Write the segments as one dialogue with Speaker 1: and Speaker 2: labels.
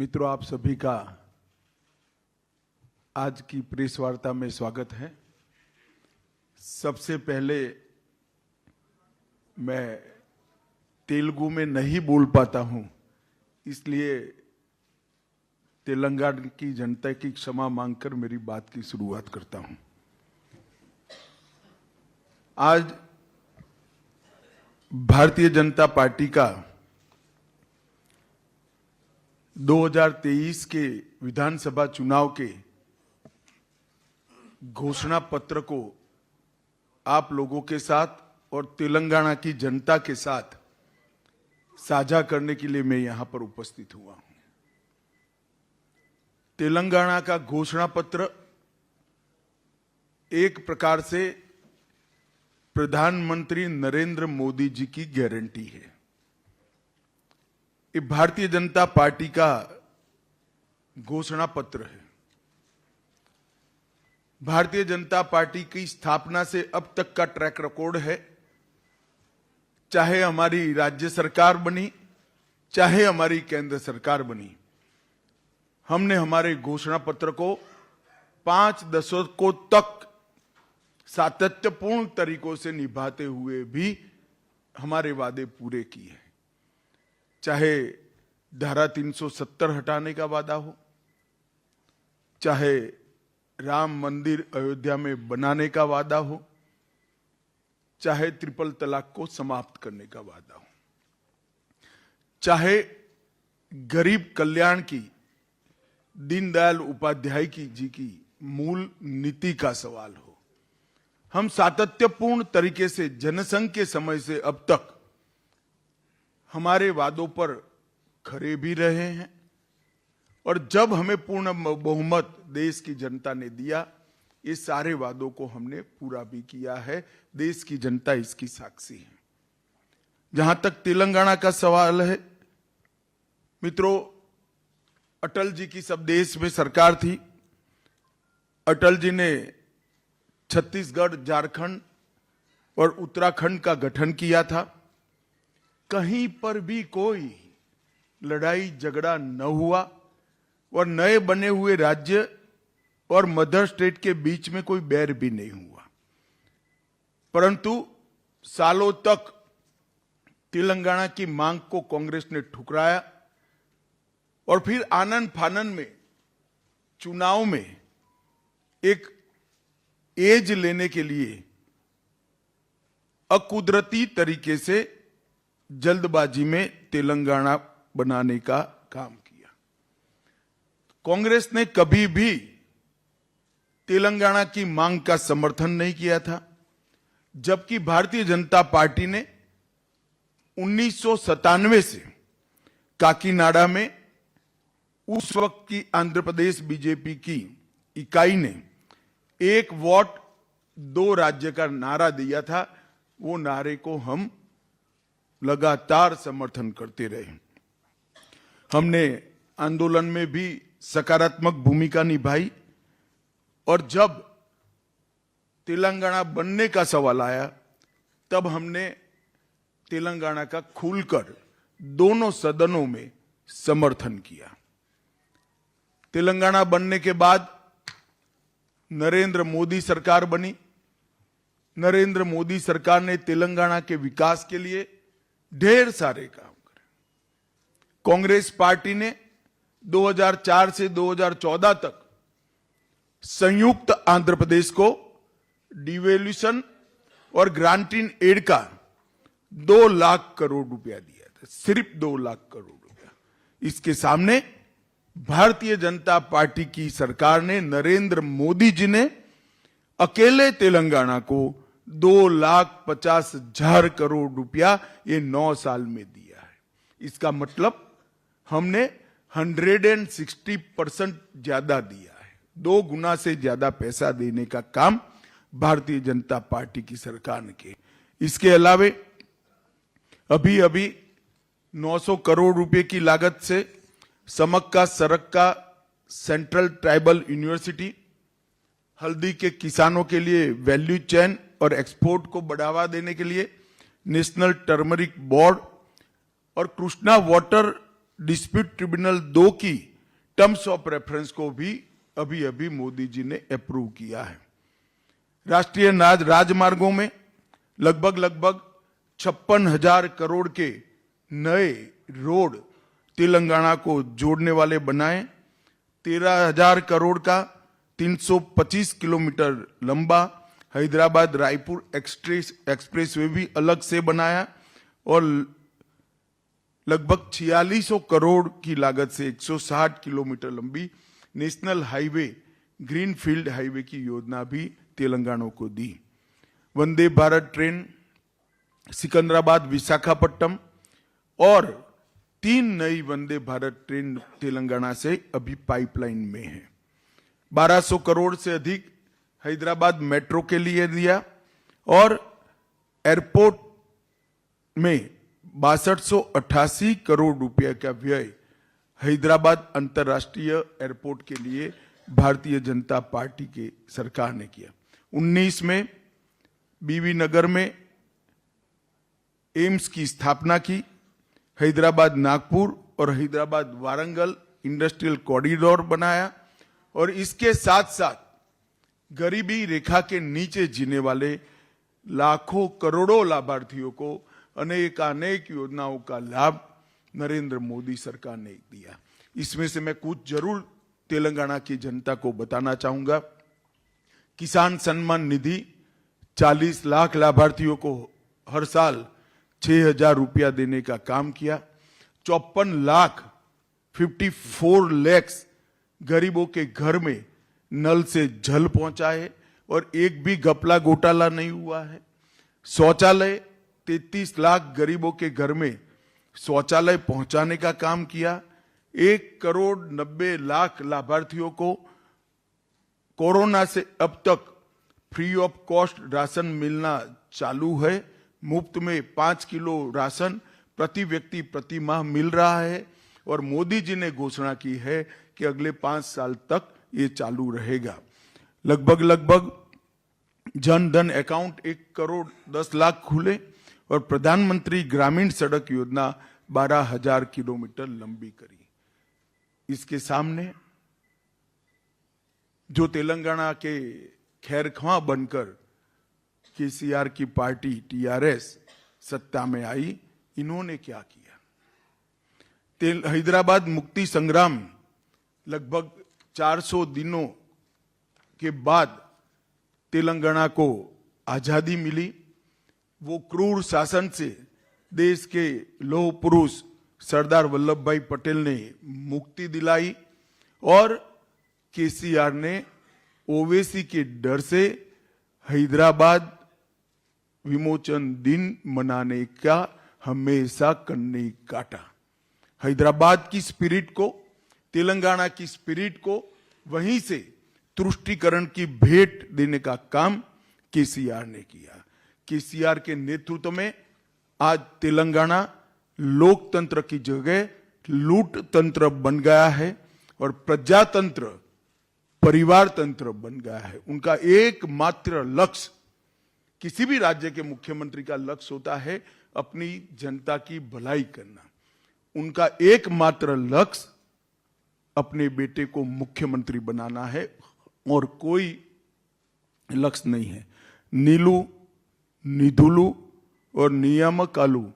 Speaker 1: मित्रों, आप सभी का आज की प्रेस वार्ता में स्वागत है। सबसे पहले मैं तेलुगु में नहीं बोल पाता हूं, इसलिए तेलंगाना की जनता की क्षमा मांगकर मेरी बात की शुरुआत करता हूं। आज भारतीय जनता पार्टी का 2023 के विधानसभा चुनाव के घोषणा पत्र को आप लोगों के साथ और तेलंगाना की जनता के साथ साझा करने के लिए मैं यहां पर उपस्थित हुआ हूं। तेलंगाना का घोषणा पत्र एक प्रकार से प्रधानमंत्री नरेंद्र मोदी जी की गारंटी है। ये भारतीय जनता पार्टी का घोषणा पत्र है। भारतीय जनता पार्टी की स्थापना से अब तक का ट्रैक रिकॉर्ड है, चाहे हमारी राज्य सरकार बनी, चाहे हमारी केंद्र सरकार बनी, हमने हमारे घोषणा पत्र को 5 दशकों तक सातत्यपूर्ण तरीकों से निभाते हुए भी हमारे वादे पूरे किए। चाहे धारा 370 हटाने का वादा हो, चाहे राम मंदिर अयोध्या में बनाने का वादा हो, चाहे ट्रिपल तलाक को समाप्त करने का वादा हो, चाहे गरीब कल्याण की दीनदयाल उपाध्याय जी की मूल नीति का सवाल हो, हम सातत्यपूर्ण तरीके से जनसंघ के समय से अब तक हमारे वादों पर खरे भी रहे हैं। और जब हमें पूर्ण बहुमत देश की जनता ने दिया, ये सारे वादों को हमने पूरा भी किया है। देश की जनता इसकी साक्षी है। जहां तक तेलंगाना का सवाल है, मित्रों, अटल जी की सब देश में सरकार थी। अटल जी ने छत्तीसगढ़, झारखंड और उत्तराखंड का गठन किया था। कहीं पर भी कोई लड़ाई झगड़ा न हुआ और नए बने हुए राज्य और मदर स्टेट के बीच में कोई बैर भी नहीं हुआ। परंतु सालों तक तेलंगाना की मांग को कांग्रेस ने ठुकराया और फिर आनन फानन में चुनाव में एक एज लेने के लिए अकुदरती तरीके से जल्दबाजी में तेलंगाना बनाने का काम किया। कांग्रेस ने कभी भी तेलंगाना की मांग का समर्थन नहीं किया था, जबकि भारतीय जनता पार्टी ने 1997 से काकीनाडा में उस वक्त की आंध्र प्रदेश बीजेपी की इकाई ने 1 वोट 2 राज्य का नारा दिया था। वो नारे को हम लगातार समर्थन करते रहे। हमने आंदोलन में भी सकारात्मक भूमिका निभाई और जब तेलंगाना बनने का सवाल आया, तब हमने तेलंगाना का खुलकर दोनों सदनों में समर्थन किया। तेलंगाना बनने के बाद नरेंद्र मोदी सरकार बनी। नरेंद्र मोदी सरकार ने तेलंगाना के विकास के लिए ढेर सारे काम करे। कांग्रेस पार्टी ने 2004 से 2014 तक संयुक्त आंध्र प्रदेश को डिवैल्यूएशन और ग्रांटिंग एड का 2 लाख करोड़ रुपया दिया था, सिर्फ 2 लाख करोड़ रुपया। इसके सामने भारतीय जनता पार्टी की सरकार ने, नरेंद्र मोदी जी ने अकेले तेलंगाना को 2,50,000 करोड़ रुपया ये 9 साल में दिया है। इसका मतलब हमने 160% ज्यादा दिया है। 2 गुना से ज्यादा पैसा देने का काम भारतीय जनता पार्टी की सरकार ने किया। इसके अलावे अभी 900 करोड़ रुपए की लागत से समक्का सरक्का सेंट्रल ट्राइबल यूनिवर्सिटी, हल्दी के किसानों के लिए वैल्यू चेन और एक्सपोर्ट को बढ़ावा देने के लिए नेशनल टर्मरिक बोर्ड और कृष्णा वाटर डिस्प्यूट ट्रिब्यूनल 2 की टर्म्स ऑफ रेफरेंस को भी अभी अभी मोदी जी ने अप्रूव किया है। राष्ट्रीय राजमार्गों में लगभग 56,000 करोड़ के नए रोड तेलंगाना को जोड़ने वाले बनाए। 13,000 करोड़ का 325 किलोमीटर लंबा हैदराबाद रायपुर एक्सप्रेसवे भी अलग से बनाया और लगभग 4600 करोड़ की लागत से 160 किलोमीटर लंबी नेशनल हाईवे ग्रीनफील्ड हाईवे की योजना भी तेलंगाना को दी। वंदे भारत ट्रेन सिकंदराबाद विशाखापट्टनम और 3 नई वंदे भारत ट्रेन तेलंगाना से अभी पाइपलाइन में है। 1200 करोड़ से अधिक हैदराबाद मेट्रो के लिए दिया और एयरपोर्ट में 6288 करोड़ रुपए का व्यय हैदराबाद अंतर्राष्ट्रीय एयरपोर्ट के लिए भारतीय जनता पार्टी के सरकार ने किया। 19 में बीबी नगर में एम्स की स्थापना की। हैदराबाद नागपुर और हैदराबाद वारंगल इंडस्ट्रियल कॉरिडोर बनाया और इसके साथ साथ गरीबी रेखा के नीचे जीने वाले लाखों करोड़ों लाभार्थियों को अनेक योजनाओं का लाभ नरेंद्र मोदी सरकार ने दिया। इसमें से मैं कुछ जरूर तेलंगाना की जनता को बताना चाहूंगा। किसान सम्मान निधि 40 लाख लाभार्थियों को हर साल 6,000 रुपया देने का काम किया। 54 लाख गरीबों के घर में नल से जल पहुंचाए और एक भी घपला घोटाला नहीं हुआ है। शौचालय 33 लाख गरीबों के घर में शौचालय पहुंचाने का काम किया। 1,90,00,000 लाभार्थियों को कोरोना से अब तक फ्री ऑफ कॉस्ट राशन मिलना चालू है। मुफ्त में 5 किलो राशन प्रति व्यक्ति प्रति माह मिल रहा है और मोदी जी ने घोषणा की है कि अगले 5 साल तक ये चालू रहेगा। लगभग जन धन अकाउंट 1,10,00,000 खुले और प्रधानमंत्री ग्रामीण सड़क योजना 12,000 किलोमीटर लंबी करी। इसके सामने जो तेलंगाना के खैरख्वां बनकर केसीआर की पार्टी टीआरएस सत्ता में आई, इन्होंने क्या किया? हैदराबाद मुक्ति संग्राम लगभग 400 दिनों के बाद तेलंगाना को आजादी मिली। वो क्रूर शासन से देश के लौह पुरुष सरदार वल्लभ भाई पटेल ने मुक्ति दिलाई और केसीआर ने ओवैसी के डर से हैदराबाद विमोचन दिन मनाने का हमेशा कन्नी काटा। हैदराबाद की स्पिरिट को, तेलंगाना की स्पिरिट को वहीं से तुष्टीकरण की भेंट देने का काम केसीआर ने किया। केसीआर के नेतृत्व में आज तेलंगाना लोकतंत्र की जगह लूट तंत्र बन गया है और प्रजातंत्र परिवार तंत्र बन गया है। उनका एकमात्र लक्ष्य, किसी भी राज्य के मुख्यमंत्री का लक्ष्य होता है अपनी जनता की भलाई करना। उनका एकमात्र लक्ष्य अपने बेटे को मुख्यमंत्री बनाना है और कोई लक्ष्य नहीं है। नीलू, निधुलू और नियामकालू,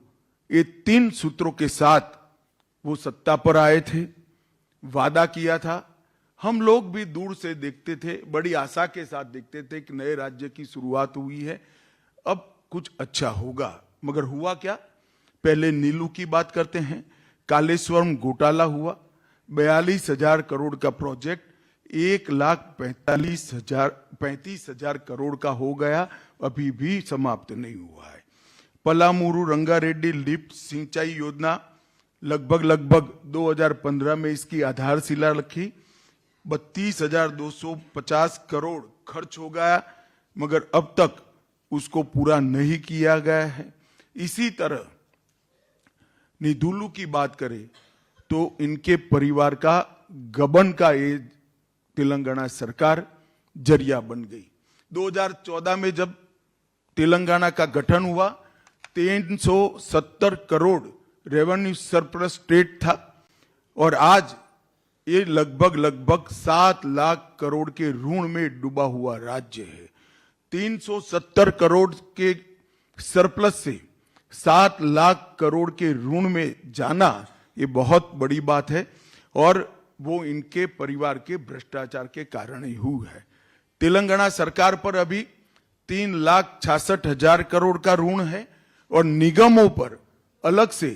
Speaker 1: ये 3 सूत्रों के साथ वो सत्ता पर आए थे। वादा किया था, हम लोग भी दूर से देखते थे, बड़ी आशा के साथ देखते थे कि नए राज्य की शुरुआत हुई है, अब कुछ अच्छा होगा। मगर हुआ क्या? पहले नीलू की बात करते हैं। कालेश्वरम घोटाला हुआ, 42,000 करोड़ का प्रोजेक्ट 1,35,000 करोड़ का हो गया, अभी भी समाप्त नहीं हुआ है। पलामूरू रंगारेड्डी लिफ्ट सिंचाई योजना लगभग 2015 में इसकी आधारशिला रखी, 32,250 करोड़ खर्च हो गया, मगर अब तक उसको पूरा नहीं किया गया है। इसी तरह निधुलू की बात करें तो इनके परिवार का गबन का ये तेलंगाना सरकार जरिया बन गई। 2014 में जब तेलंगाना का गठन हुआ, 370 करोड़ रेवेन्यू सरप्लस स्टेट था और आज ये लगभग 7 लाख करोड़ के ऋण में डूबा हुआ राज्य है। 370 करोड़ के सरप्लस से 7 लाख करोड़ के ऋण में जाना ये बहुत बड़ी बात है, और वो इनके परिवार के भ्रष्टाचार के कारण ही हुआ है। तेलंगाना सरकार पर अभी 3,66,000 करोड़ का ऋण है और निगमों पर अलग से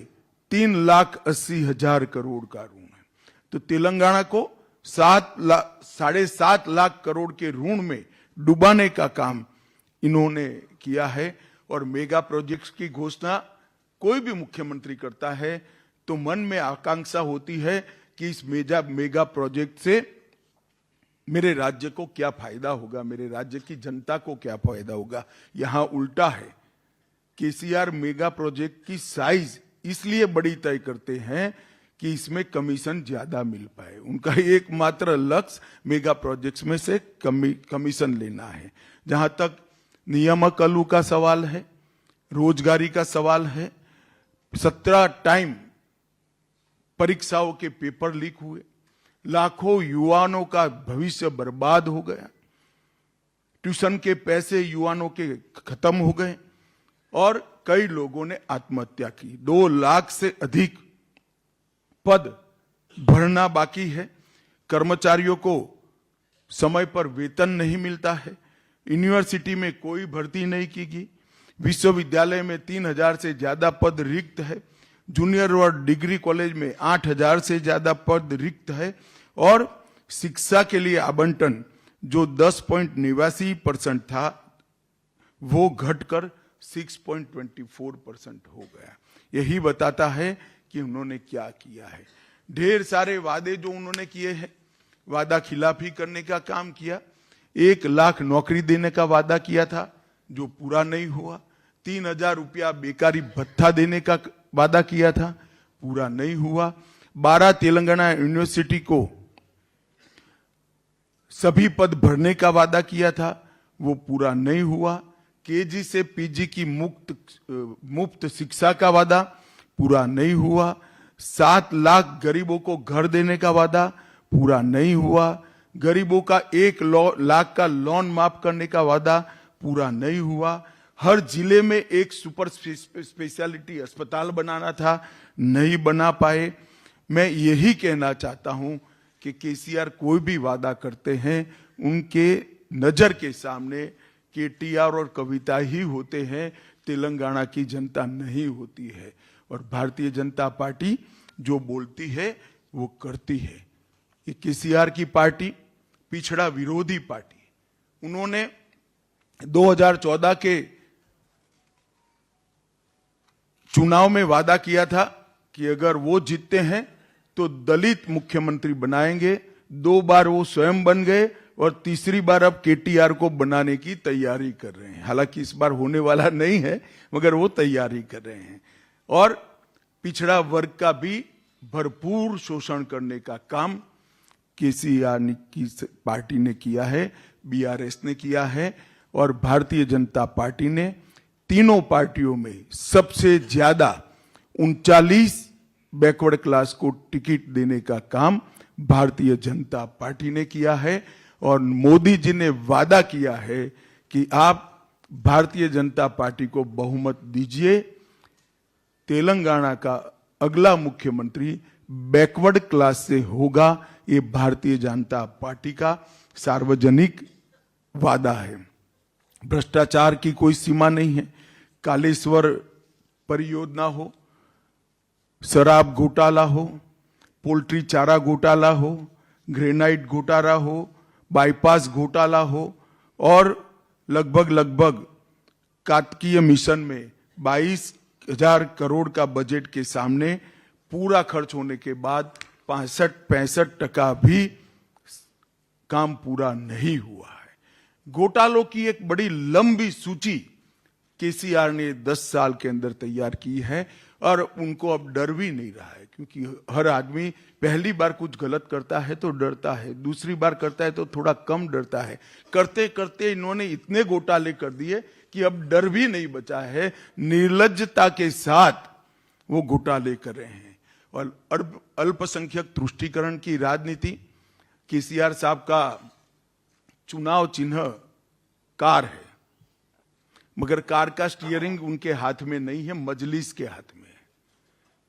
Speaker 1: 3,80,000 करोड़ का ऋण है। तो तेलंगाना को 7.5 लाख करोड़ के ऋण में डुबाने का काम इन्होंने किया है। और मेगा प्रोजेक्ट्स की घोषणा कोई भी मुख्यमंत्री करता है तो मन में आकांक्षा होती है कि इस मेगा प्रोजेक्ट से मेरे राज्य को क्या फायदा होगा, मेरे राज्य की जनता को क्या फायदा होगा। यहां उल्टा है। केसीआर मेगा प्रोजेक्ट की साइज इसलिए बड़ी तय करते हैं कि इसमें कमीशन ज्यादा मिल पाए। उनका एकमात्र लक्ष्य मेगा प्रोजेक्ट्स में से कमीशन लेना है। जहां तक नियामक आलू का सवाल है, रोजगारी का सवाल है, 17 टाइम परीक्षाओं के पेपर लीक हुए, लाखों युवाओं का भविष्य बर्बाद हो गया, ट्यूशन के पैसे युवाओं के खत्म हो गए और कई लोगों ने आत्महत्या की। 2 लाख से अधिक पद भरना बाकी है, कर्मचारियों को समय पर वेतन नहीं मिलता है, यूनिवर्सिटी में कोई भर्ती नहीं की गई, विश्वविद्यालय में 3,000 से ज्यादा पद रिक्त है, जूनियर और डिग्री कॉलेज में 8,000 से ज्यादा पद रिक्त है, और शिक्षा के लिए आवंटन जो 10.89% था वो घटकर 6.24% हो गया। यही बताता है कि उन्होंने क्या किया है। ढेर सारे वादे जो उन्होंने किए हैं, वादा खिलाफी करने का काम किया। 1 लाख नौकरी देने का वादा किया था जो पूरा नहीं हुआ। 3,000 रुपया बेकारी भत्ता देने का वादा किया था, पूरा नहीं हुआ। 12 तेलंगाना यूनिवर्सिटी को सभी पद भरने का वादा किया था, वो पूरा नहीं हुआ। केजी से पीजी की मुफ्त शिक्षा का वादा पूरा नहीं हुआ। 7 लाख गरीबों को घर देने का वादा पूरा नहीं हुआ। गरीबों का 1 लाख का लोन माफ करने का वादा पूरा नहीं हुआ। हर जिले में एक सुपर स्पेशलिटी अस्पताल बनाना था, नहीं बना पाए। मैं यही कहना चाहता हूं कि केसीआर कोई भी वादा करते हैं उनके नजर के सामने केटीआर और कविता ही होते हैं, तेलंगाना की जनता नहीं होती है। और भारतीय जनता पार्टी जो बोलती है वो करती है। ये केसीआर की पार्टी पिछड़ा विरोधी पार्टी, उन्होंने 2014 के चुनाव में वादा किया था कि अगर वो जीतते हैं तो दलित मुख्यमंत्री बनाएंगे। 2 बार वो स्वयं बन गए और तीसरी बार अब केटीआर को बनाने की तैयारी कर रहे हैं। हालांकि इस बार होने वाला नहीं है, मगर वो तैयारी कर रहे हैं। और पिछड़ा वर्ग का भी भरपूर शोषण करने का काम केसीआर की पार्टी ने किया है, बीआरएस ने किया है, और भारतीय जनता पार्टी ने तीनों पार्टियों में सबसे ज्यादा 39 बैकवर्ड क्लास को टिकट देने का काम भारतीय जनता पार्टी ने किया है। और मोदी जी ने वादा किया है कि आप भारतीय जनता पार्टी को बहुमत दीजिए, तेलंगाना का अगला मुख्यमंत्री बैकवर्ड क्लास से होगा। ये भारतीय जनता पार्टी का सार्वजनिक वादा है। भ्रष्टाचार की कोई सीमा नहीं है। कालेश्वर परियोजना हो, शराब घोटाला हो, पोल्ट्री चारा घोटाला हो, ग्रेनाइट घोटाला हो, बाईपास घोटाला हो, और लगभग कार्तिकीय मिशन में 22,000 करोड़ का बजट के सामने पूरा खर्च होने के बाद 65% भी काम पूरा नहीं हुआ है। घोटालों की एक बड़ी लंबी सूची केसीआर ने 10 साल के अंदर तैयार की है, और उनको अब डर भी नहीं रहा है, क्योंकि हर आदमी पहली बार कुछ गलत करता है तो डरता है, दूसरी बार करता है तो थोड़ा कम डरता है। करते करते इन्होंने इतने घोटाले कर दिए कि अब डर भी नहीं बचा है। निर्लज्जता के साथ वो घोटाले कर रहे हैं। और अल्पसंख्यक तुष्टीकरण की राजनीति। केसीआर साहब का चुनाव चिन्ह कार है, मगर कार का स्टीयरिंग उनके हाथ में नहीं है, मजलिस के हाथ में है।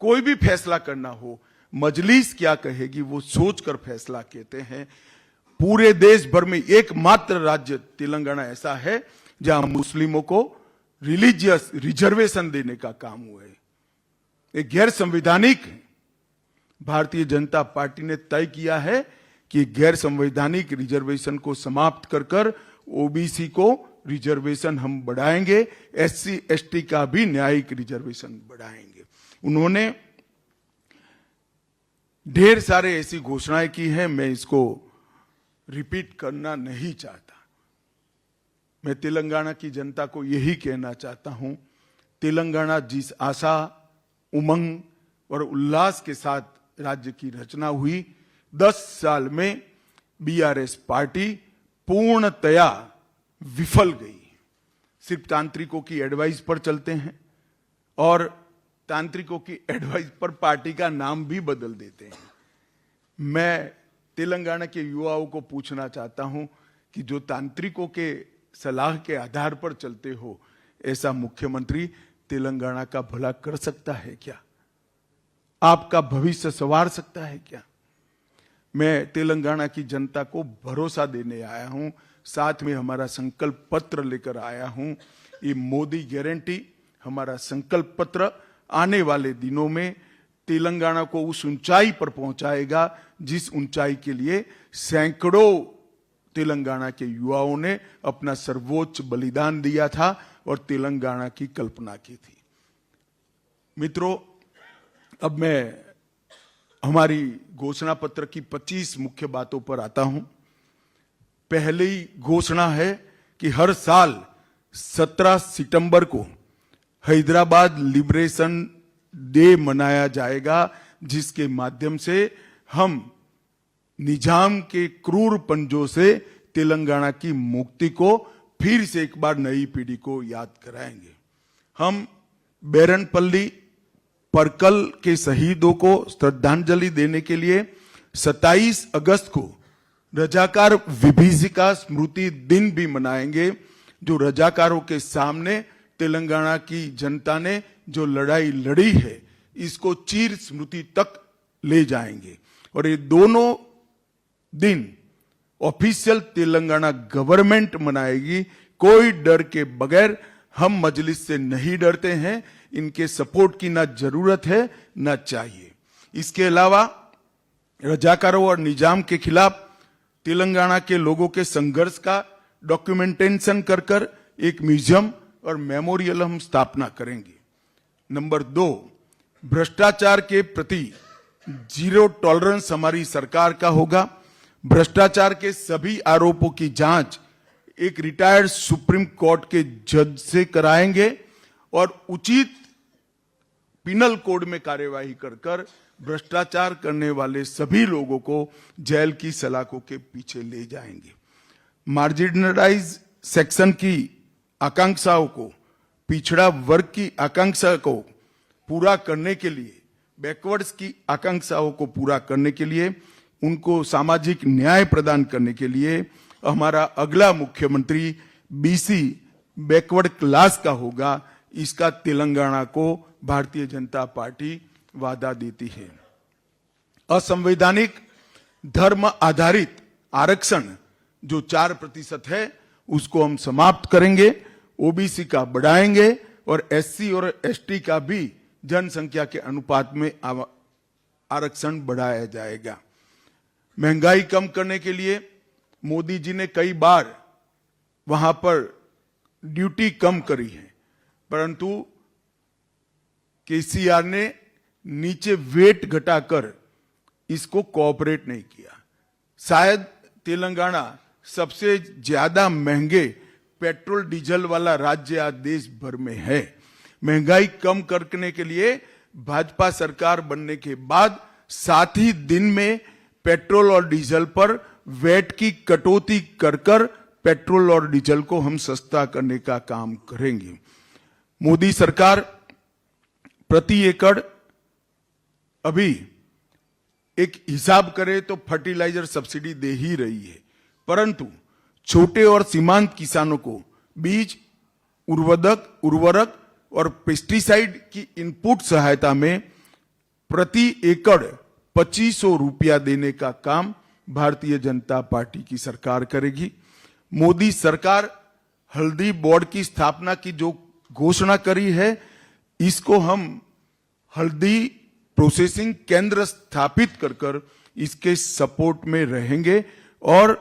Speaker 1: कोई भी फैसला करना हो, मजलिस क्या कहेगी वो सोचकर फैसला कहते हैं। पूरे देश भर में एकमात्र राज्य तेलंगाना ऐसा है जहां मुस्लिमों को रिलीजियस रिजर्वेशन देने का काम हुआ है। एक गैर संवैधानिक है। भारतीय जनता पार्टी ने तय किया है कि गैर संवैधानिक रिजर्वेशन को समाप्त कर कर ओबीसी को रिजर्वेशन हम बढ़ाएंगे, एससी एसटी का भी न्यायिक रिजर्वेशन बढ़ाएंगे। उन्होंने ढेर सारे ऐसी घोषणाएं की है, मैं इसको रिपीट करना नहीं चाहता। मैं तेलंगाना की जनता को यही कहना चाहता हूं, तेलंगाना जिस आशा, उमंग और उल्लास के साथ राज्य की रचना हुई, 10 साल में बीआरएस पार्टी पूर्णतया विफल गई। सिर्फ तांत्रिकों की एडवाइस पर चलते हैं और तांत्रिकों की एडवाइस पर पार्टी का नाम भी बदल देते हैं। मैं तेलंगाना के युवाओं को पूछना चाहता हूं कि जो तांत्रिकों के सलाह के आधार पर चलते हो, ऐसा मुख्यमंत्री तेलंगाना का भला कर सकता है क्या? आपका भविष्य संवार सकता है क्या? मैं तेलंगाना की जनता को भरोसा देने आया हूं, साथ में हमारा संकल्प पत्र लेकर आया हूं। ये मोदी गारंटी हमारा संकल्प पत्र आने वाले दिनों में तेलंगाना को उस ऊंचाई पर पहुंचाएगा जिस ऊंचाई के लिए सैकड़ों तेलंगाना के युवाओं ने अपना सर्वोच्च बलिदान दिया था और तेलंगाना की कल्पना की थी। मित्रों, अब मैं हमारी घोषणा पत्र की 25 मुख्य बातों पर आता हूं। पहली घोषणा है कि हर साल 17 सितंबर को हैदराबाद लिबरेशन डे मनाया जाएगा, जिसके माध्यम से हम निजाम के क्रूर पंजों से तेलंगाना की मुक्ति को फिर से एक बार नई पीढ़ी को याद कराएंगे। हम बेरनपल्ली परकल के शहीदों को श्रद्धांजलि देने के लिए 27 अगस्त को रजाकार विभीषिका स्मृति दिन भी मनाएंगे, जो रजाकारों के सामने तेलंगाना की जनता ने जो लड़ाई लड़ी है, इसको चिर स्मृति तक ले जाएंगे। और ये दोनों दिन ऑफिशियल तेलंगाना गवर्नमेंट मनाएगी, कोई डर के बगैर। हम मजलिस से नहीं डरते हैं, इनके सपोर्ट की ना जरूरत है ना चाहिए। इसके अलावा रजाकारों और निजाम के खिलाफ तेलंगाना के लोगों के संघर्ष का डॉक्यूमेंटेशन कर कर एक म्यूजियम और मेमोरियल हम स्थापना करेंगे। नंबर 2, भ्रष्टाचार के प्रति जीरो टॉलरेंस हमारी सरकार का होगा। भ्रष्टाचार के सभी आरोपों की जांच एक रिटायर्ड सुप्रीम कोर्ट के जज से कराएंगे और उचित पिनल कोड में कार्यवाही कर कर भ्रष्टाचार करने वाले सभी लोगों को जेल की सलाखों के पीछे ले जाएंगे। मार्जिनलाइज सेक्शन की आकांक्षाओं को, पिछड़ा वर्ग की आकांक्षा को पूरा करने के लिए, बैकवर्ड्स की आकांक्षाओं को पूरा करने के लिए, उनको सामाजिक न्याय प्रदान करने के लिए हमारा अगला मुख्यमंत्री बीसी बैकवर्ड क्लास का होगा। इसका तेलंगाना को भारतीय जनता पार्टी वादा देती है। असंवैधानिक धर्म आधारित आरक्षण जो 4% है, उसको हम समाप्त करेंगे, ओबीसी का बढ़ाएंगे और एससी और एसटी का भी जनसंख्या के अनुपात में आरक्षण बढ़ाया जाएगा। महंगाई कम करने के लिए मोदी जी ने कई बार वहां पर ड्यूटी कम करी है, परंतु केसीआर ने नीचे वेट घटाकर इसको कोऑपरेट नहीं किया। शायद तेलंगाना सबसे ज्यादा महंगे पेट्रोल डीजल वाला राज्य आज देश भर में है। महंगाई कम करने के लिए भाजपा सरकार बनने के बाद 7 ही दिन में पेट्रोल और डीजल पर वैट की कटौती कर कर पेट्रोल और डीजल को हम सस्ता करने का काम करेंगे। मोदी सरकार प्रति एकड़ अभी एक हिसाब करें तो फर्टिलाइजर सब्सिडी दे ही रही है, परंतु छोटे और सीमांत किसानों को बीज, उर्वरक और पेस्टिसाइड की इनपुट सहायता में प्रति एकड़ 2500 रुपया देने का काम भारतीय जनता पार्टी की सरकार करेगी। मोदी सरकार हल्दी बोर्ड की स्थापना की जो घोषणा करी है, इसको हम हल्दी प्रोसेसिंग केंद्र स्थापित कर इसके सपोर्ट में रहेंगे और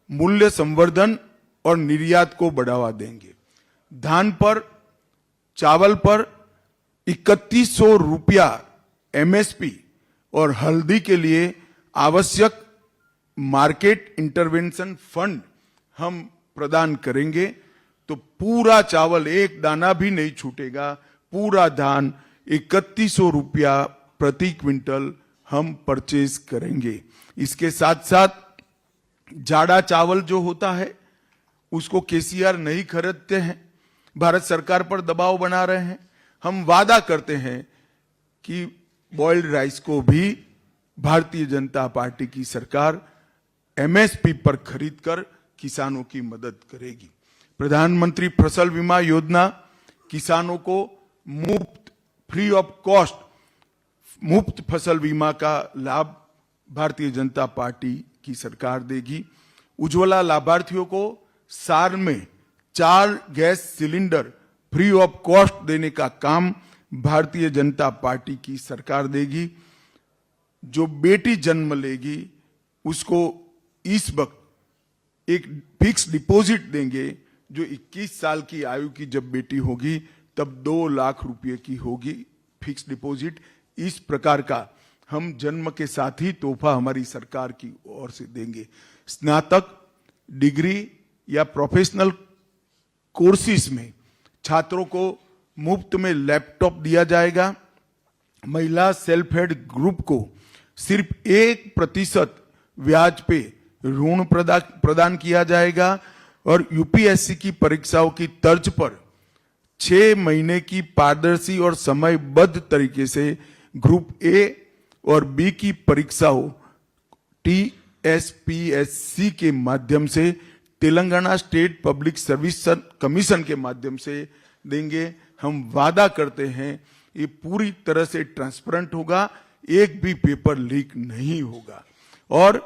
Speaker 1: मूल्य संवर्धन और निर्यात को बढ़ावा देंगे। धान पर, चावल पर 3100 रुपया एमएसपी और हल्दी के लिए आवश्यक मार्केट इंटरवेंशन फंड हम प्रदान करेंगे, तो पूरा चावल एक दाना भी नहीं छूटेगा, पूरा धान 3100 रुपया प्रति क्विंटल हम परचेज करेंगे। इसके साथ साथ जाड़ा चावल जो होता है उसको केसीआर नहीं खरीदते हैं, भारत सरकार पर दबाव बना रहे हैं। हम वादा करते हैं कि बॉइल्ड राइस को भी भारतीय जनता पार्टी की सरकार एमएसपी पर खरीदकर किसानों की मदद करेगी। प्रधानमंत्री फसल बीमा योजना किसानों को मुफ्त, फ्री ऑफ कॉस्ट मुफ्त फसल बीमा का लाभ भारतीय जनता पार्टी की सरकार देगी। उज्ज्वला लाभार्थियों को साल में 4 gas cylinder free of cost देने का काम भारतीय जनता पार्टी की सरकार देगी। जो बेटी जन्म लेगी उसको इस वक्त एक फिक्स डिपॉजिट देंगे, जो 21 साल की आयु की जब बेटी होगी तब 2 लाख रुपए की होगी फिक्स डिपॉजिट। इस प्रकार का हम जन्म के साथ ही तोहफा हमारी सरकार की ओर से देंगे। स्नातक डिग्री या प्रोफेशनल कोर्सेज में छात्रों को मुफ्त में लैपटॉप दिया जाएगा। महिला सेल्फ हेल्प ग्रुप को सिर्फ 1% ब्याज पे ऋण प्रदान किया जाएगा और यूपीएससी की परीक्षाओं की तर्ज पर 6 महीने की पारदर्शी और समयबद्ध तरीके से ग्रुप ए और बी की परीक्षाओं टीएसपीएससी के माध्यम से Telangana state public service commission के माध्यम से देंगे। हम वादा करते हैं ये पूरी तरह से ट्रांसपेरेंट होगा, एक भी पेपर लीक नहीं होगा और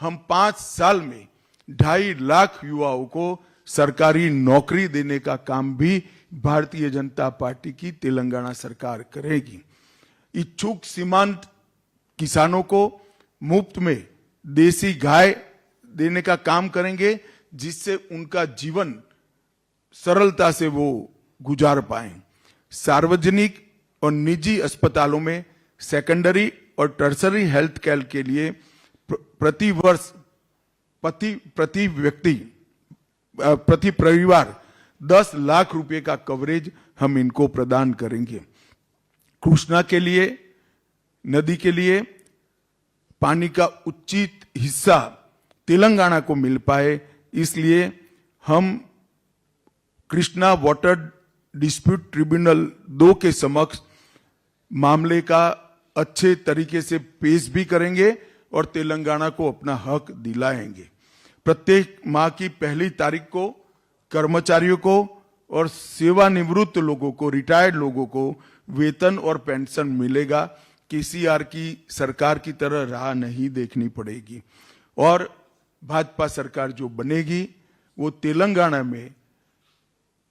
Speaker 1: हम 5 साल में 2.5 लाख युवाओं को सरकारी नौकरी देने का काम भी भारतीय जनता पार्टी की तेलंगाना सरकार करेगी। इच्छुक सीमांत किसानों को मुफ्त में देसी गाय देने का काम करेंगे, जिससे उनका जीवन सरलता से वो गुजार पाएं। सार्वजनिक और निजी अस्पतालों में सेकेंडरी और टर्सरी हेल्थ केयर के लिए प्रति वर्ष प्रति परिवार 10 लाख रुपए का कवरेज हम इनको प्रदान करेंगे। कृष्णा के लिए, नदी के लिए पानी का उचित हिस्सा तेलंगाना को मिल पाए, इसलिए हम कृष्णा वाटर डिस्प्यूट ट्रिब्यूनल 2 के समक्ष मामले का अच्छे तरीके से पेश भी करेंगे और तेलंगाना को अपना हक दिलाएंगे। प्रत्येक माह की 1 तारीख को कर्मचारियों को और सेवानिवृत्त लोगों को, रिटायर्ड लोगों को वेतन और पेंशन मिलेगा। केसीआर की सरकार की तरह राह नहीं देखनी पड़ेगी और भाजपा सरकार जो बनेगी वो तेलंगाना में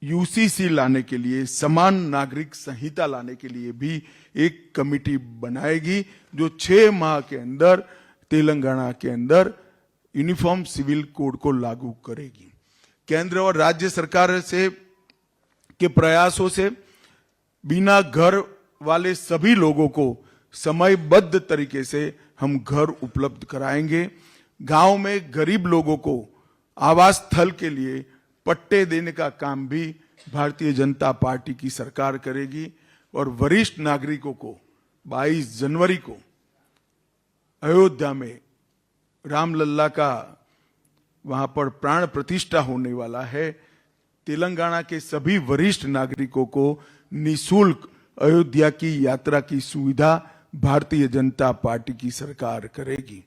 Speaker 1: यूसीसी लाने के लिए, समान नागरिक संहिता लाने के लिए भी एक कमेटी बनाएगी जो 6 माह के अंदर तेलंगाना के अंदर यूनिफॉर्म सिविल कोड को लागू करेगी। केंद्र और राज्य सरकार से के प्रयासों से बिना घर वाले सभी लोगों को समयबद्ध तरीके से हम घर उपलब्ध कराएंगे। गांव में गरीब लोगों को आवास स्थल के लिए पट्टे देने का काम भी भारतीय जनता पार्टी की सरकार करेगी और वरिष्ठ नागरिकों को 22 जनवरी को अयोध्या में रामलल्ला का वहां पर प्राण प्रतिष्ठा होने वाला है। तेलंगाना के सभी वरिष्ठ नागरिकों को निःशुल्क अयोध्या की यात्रा की सुविधा भारतीय जनता पार्टी की सरकार करेगी।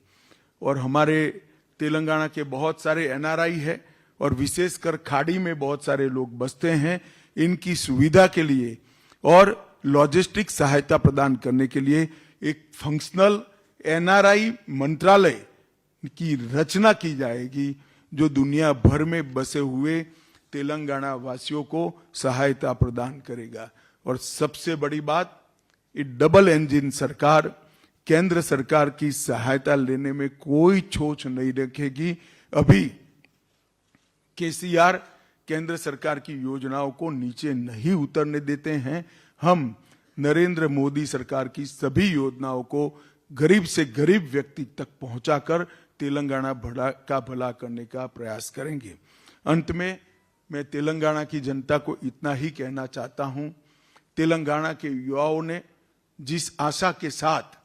Speaker 1: और हमारे तेलंगाना के बहुत सारे एनआरआई है और विशेषकर खाड़ी में बहुत सारे लोग बसते हैं। इनकी सुविधा के लिए और लॉजिस्टिक सहायता प्रदान करने के लिए एक फंक्शनल एनआरआई मंत्रालय की रचना की जाएगी, जो दुनिया भर में बसे हुए तेलंगाना वासियों को सहायता प्रदान करेगा। और सबसे बड़ी बात, ये डबल इंजन सरकार केंद्र सरकार की सहायता लेने में कोई छोच नहीं रखेगी। अभी केसीआर केंद्र सरकार की योजनाओं को नीचे नहीं उतरने देते हैं। हम नरेंद्र मोदी सरकार की सभी योजनाओं को गरीब से गरीब व्यक्ति तक पहुंचाकर तेलंगाना का भला करने का प्रयास करेंगे। अंत में मैं तेलंगाना की जनता को इतना ही कहना चाहता हूं, तेलंगाना के युवाओं ने जिस आशा के साथ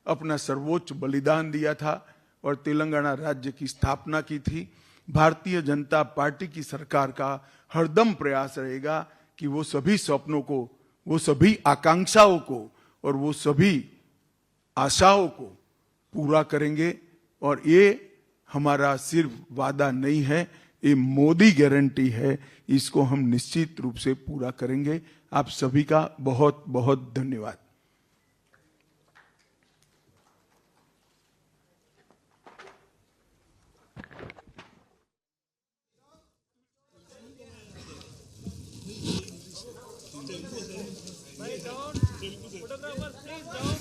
Speaker 1: अपना सर्वोच्च बलिदान दिया था और तेलंगाना राज्य की स्थापना की थी, भारतीय जनता पार्टी की सरकार का हरदम प्रयास रहेगा कि वो सभी सपनों को, वो सभी आकांक्षाओं को और वो सभी आशाओं को पूरा करेंगे। और ये हमारा सिर्फ वादा नहीं है, ये मोदी गारंटी है, इसको हम निश्चित रूप से पूरा करेंगे। आप सभी का बहुत बहुत धन्यवाद।
Speaker 2: Photographer, please down.